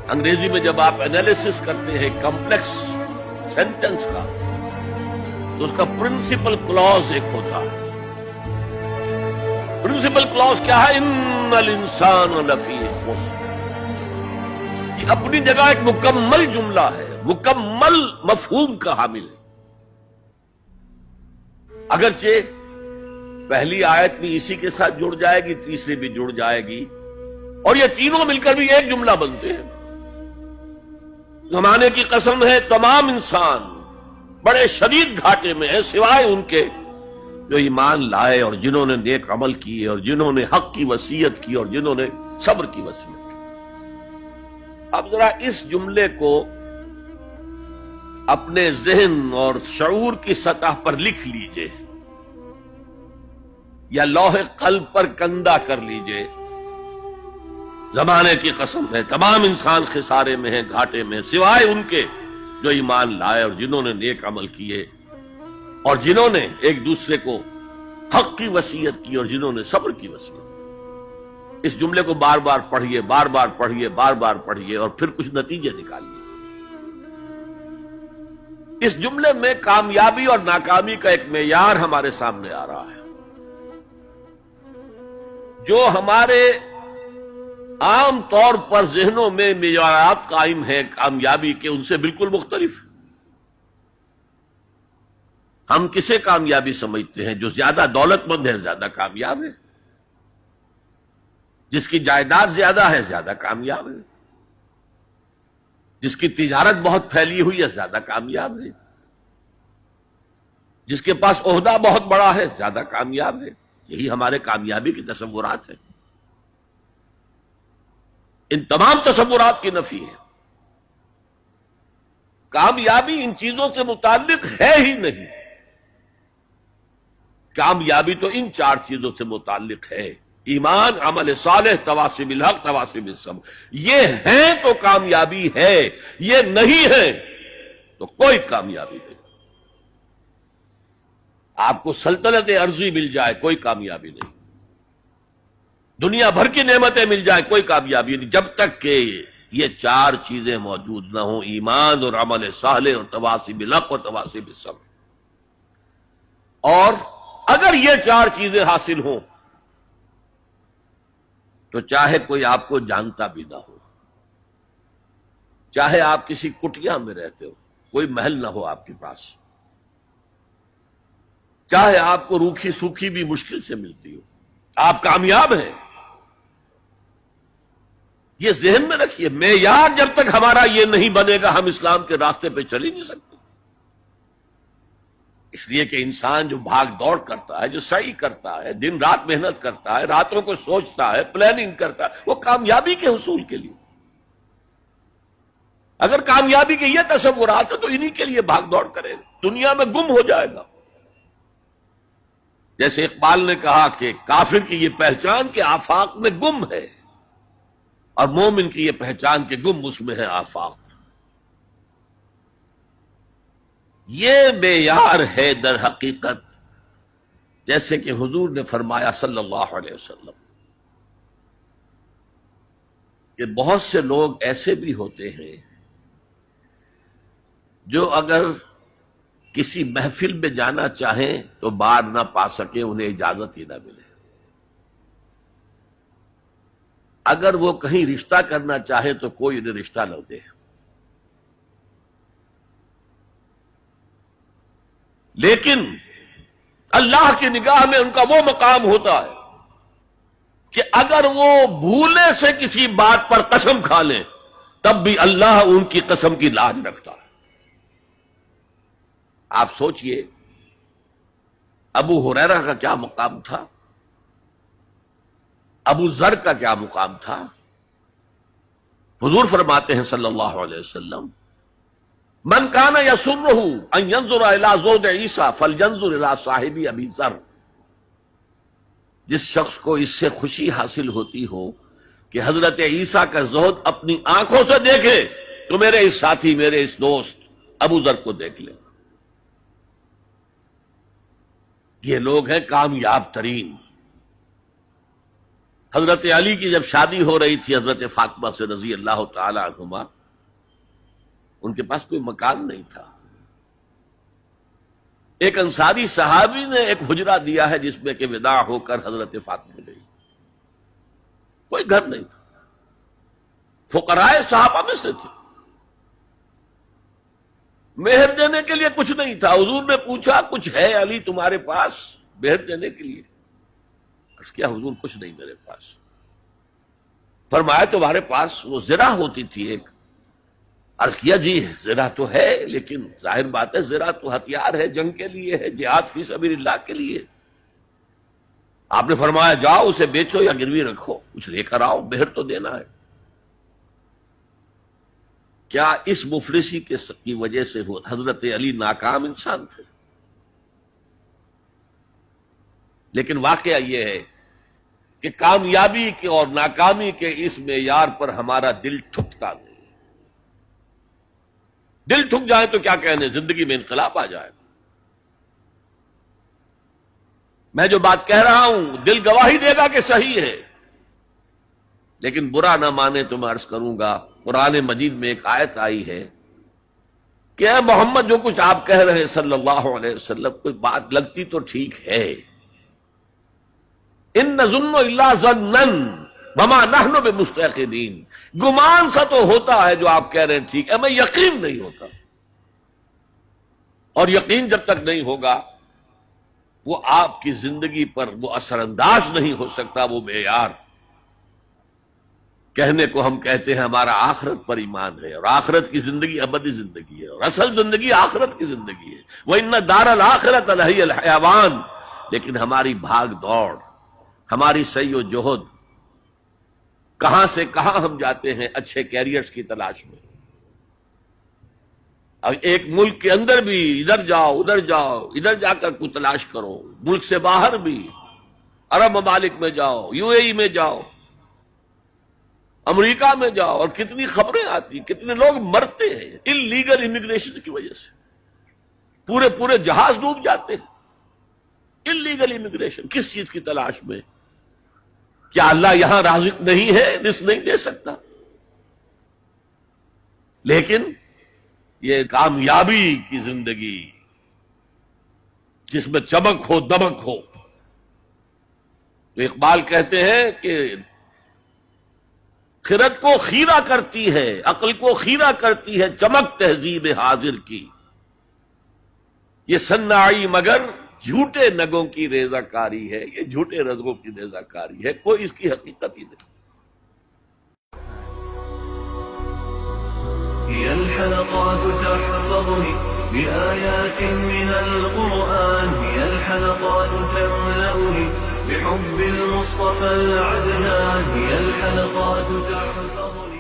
انگریزی میں جب آپ انالیسس کرتے ہیں کمپلیکس سینٹنس کا تو اس کا پرنسپل کلوز ایک ہوتا ہے. پرنسپل کلوز کیا ہے؟ ان الانسان لفی خسر. یہ اپنی جگہ ایک مکمل جملہ ہے، مکمل مفہوم کا حامل ہے. اگرچہ پہلی آیت بھی اسی کے ساتھ جڑ جائے گی، تیسری بھی جڑ جائے گی، اور یہ تینوں مل کر بھی ایک جملہ بنتے ہیں. زمانے کی قسم ہے تمام انسان بڑے شدید گھاٹے میں ہے سوائے ان کے جو ایمان لائے اور جنہوں نے نیک عمل کیے اور جنہوں نے حق کی وصیت کی اور جنہوں نے صبر کی وصیت کی. اب ذرا اس جملے کو اپنے ذہن اور شعور کی سطح پر لکھ لیجئے یا لوح قلب پر کندہ کر لیجئے. زمانے کی قسم ہے تمام انسان خسارے میں ہیں، گھاٹے میں، سوائے ان کے جو ایمان لائے اور جنہوں نے نیک عمل کیے اور جنہوں نے ایک دوسرے کو حق کی وصیت کی اور جنہوں نے صبر کی وصیت کی. اس جملے کو بار بار پڑھیے، بار بار پڑھیے، بار بار پڑھیے اور پھر کچھ نتیجے نکالیے. اس جملے میں کامیابی اور ناکامی کا ایک معیار ہمارے سامنے آ رہا ہے. جو ہمارے عام طور پر ذہنوں میں معیارات قائم ہیں کامیابی کے، ان سے بالکل مختلف. ہم کسے کامیابی سمجھتے ہیں؟ جو زیادہ دولت مند ہے زیادہ کامیاب ہے، جس کی جائیداد زیادہ ہے زیادہ کامیاب ہے، جس کی تجارت بہت پھیلی ہوئی ہے زیادہ کامیاب ہے، جس کے پاس عہدہ بہت بڑا ہے زیادہ کامیاب ہے. یہی ہمارے کامیابی کے تصورات ہیں. ان تمام تصورات کی نفی ہے. کامیابی ان چیزوں سے متعلق ہے ہی نہیں. کامیابی تو ان چار چیزوں سے متعلق ہے: ایمان، عمل صالح، تواصی بالحق، تواصی بالصبر. یہ ہیں تو کامیابی ہے، یہ نہیں ہے تو کوئی کامیابی نہیں. آپ کو سلطنت عرضی مل جائے کوئی کامیابی نہیں، دنیا بھر کی نعمتیں مل جائیں کوئی کامیابی نہیں، جب تک کہ یہ چار چیزیں موجود نہ ہوں: ایمان اور عمل صالح اور تواصی بالحق اور تواصی بالصبر. اور اگر یہ چار چیزیں حاصل ہوں تو چاہے کوئی آپ کو جانتا بھی نہ ہو، چاہے آپ کسی کٹیا میں رہتے ہو، کوئی محل نہ ہو آپ کے پاس، چاہے آپ کو روکھی سوکھی بھی مشکل سے ملتی ہو، آپ کامیاب ہیں. یہ ذہن میں رکھیے. معیار جب تک ہمارا یہ نہیں بنے گا ہم اسلام کے راستے پہ چل ہی نہیں سکتے. اس لیے کہ انسان جو بھاگ دوڑ کرتا ہے، جو سعی کرتا ہے، دن رات محنت کرتا ہے، راتوں کو سوچتا ہے، پلاننگ کرتا ہے، وہ کامیابی کے حصول کے لیے. اگر کامیابی کے یہ تصورات ہیں تو انہی کے لیے بھاگ دوڑ کرے، دنیا میں گم ہو جائے گا. جیسے اقبال نے کہا کہ کافر کی یہ پہچان کہ آفاق میں گم ہے، اور مومن کی یہ پہچان کہ گم اس میں ہے آفاق. یہ معیار ہے در حقیقت، جیسے کہ حضور نے فرمایا صلی اللہ علیہ وسلم کہ بہت سے لوگ ایسے بھی ہوتے ہیں جو اگر کسی محفل میں جانا چاہیں تو بار نہ پا سکے، انہیں اجازت ہی نہ ملے. اگر وہ کہیں رشتہ کرنا چاہے تو کوئی انہیں رشتہ نہ دے. لیکن اللہ کی نگاہ میں ان کا وہ مقام ہوتا ہے کہ اگر وہ بھولے سے کسی بات پر قسم کھا لیں تب بھی اللہ ان کی قسم کی لاج رکھتا ہے. آپ سوچئے ابو ہریرہ کا کیا مقام تھا، ابو ذر کا کیا مقام تھا. حضور فرماتے ہیں صلی اللہ علیہ وسلم: من کان یسرہ ان ینظر الی زہد عیسیٰ فلینظر الی صاحب ابی ذر. جس شخص کو اس سے خوشی حاصل ہوتی ہو کہ حضرت عیسیٰ کا زہد اپنی آنکھوں سے دیکھے تو میرے اس ساتھی، میرے اس دوست ابو ذر کو دیکھ لے. یہ لوگ ہیں کامیاب ترین. حضرت علی کی جب شادی ہو رہی تھی حضرت فاطمہ سے رضی اللہ تعالی عنہما، ان کے پاس کوئی مکان نہیں تھا. ایک انصاری صحابی نے ایک حجرہ دیا ہے جس میں کہ وداع ہو کر حضرت فاطمہ گئی. کوئی گھر نہیں تھا، فقراء صحابہ میں سے تھے. مہر دینے کے لیے کچھ نہیں تھا. حضور نے پوچھا کچھ ہے علی تمہارے پاس مہر دینے کے لیے؟ عرض کیا حضور کچھ نہیں میرے پاس. فرمایا تمہارے پاس وہ زرہ ہوتی تھی ایک؟ عرض کیا جی زرہ تو ہے، لیکن ظاہر بات ہے زرہ تو ہتھیار ہے، جنگ کے لیے ہے، جہاد فی سبیل اللہ کے لیے. آپ نے فرمایا جاؤ اسے بیچو یا گروی رکھو، کچھ لے کر آؤ، مہر تو دینا ہے. کیا اس مفلسی کی وجہ سے حضرت علی ناکام انسان تھے؟ لیکن واقعہ یہ ہے کہ کامیابی کے اور ناکامی کے اس معیار پر ہمارا دل ٹھکتا نہیں. دل ٹھک جائے تو کیا کہنے، زندگی میں انقلاب آ جائے. میں جو بات کہہ رہا ہوں دل گواہی دے گا کہ صحیح ہے، لیکن برا نہ مانے تو میں عرض کروں گا. قرآن مجید میں ایک آیت آئی ہے کہ اے محمد جو کچھ آپ کہہ رہے ہیں صلی اللہ علیہ وسلم، کوئی بات لگتی تو ٹھیک ہے. ان نظن الا ظنا وما نحن بمستيقنين، گمان سا تو ہوتا ہے جو آپ کہہ رہے ہیں ٹھیک ہے، ہمیں یقین نہیں ہوتا. اور یقین جب تک نہیں ہوگا وہ آپ کی زندگی پر وہ اثر انداز نہیں ہو سکتا. وہ معیار کہنے کو ہم کہتے ہیں ہمارا آخرت پر ایمان ہے، اور آخرت کی زندگی ابدی زندگی ہے، اور اصل زندگی آخرت کی زندگی ہے. وَإِنَّ دَارَ الْآخِرَةَ لَهِيَ الْحَيَوَانُ. لیکن ہماری بھاگ دوڑ، ہماری سعی و جہد، کہاں سے کہاں ہم جاتے ہیں اچھے کیریئرز کی تلاش میں. اب ایک ملک کے اندر بھی ادھر جاؤ ادھر جاؤ، ادھر جا کر کوئی تلاش کرو، ملک سے باہر بھی عرب ممالک میں جاؤ، یو اے ای میں جاؤ، امریکہ میں جاؤ، اور کتنی خبریں آتی، کتنے لوگ مرتے ہیں انلیگل امیگریشن کی وجہ سے. پورے جہاز ڈوب جاتے ہیں. انلیگل امیگریشن کس چیز کی تلاش میں؟ کیا اللہ یہاں رازق نہیں ہے، رزق نہیں دے سکتا؟ لیکن یہ کامیابی کی زندگی جس میں چمک ہو دمک ہو. تو اقبال کہتے ہیں کہ خرد کو خیرہ کرتی ہے، عقل کو خیرہ کرتی ہے چمک تہذیب حاضر کی. یہ صناعی مگر جھوٹے نگوں کی ریزہ کاری ہے، یہ جھوٹے رزقوں کی ریزہ کاری ہے، کوئی اس کی حقیقت ہی نہیں. هي الحلقات تحفظني بآيات من القرآن، هي الحلقات تملأني بحب المصطفى العدنان، هي الحلقات تحفظني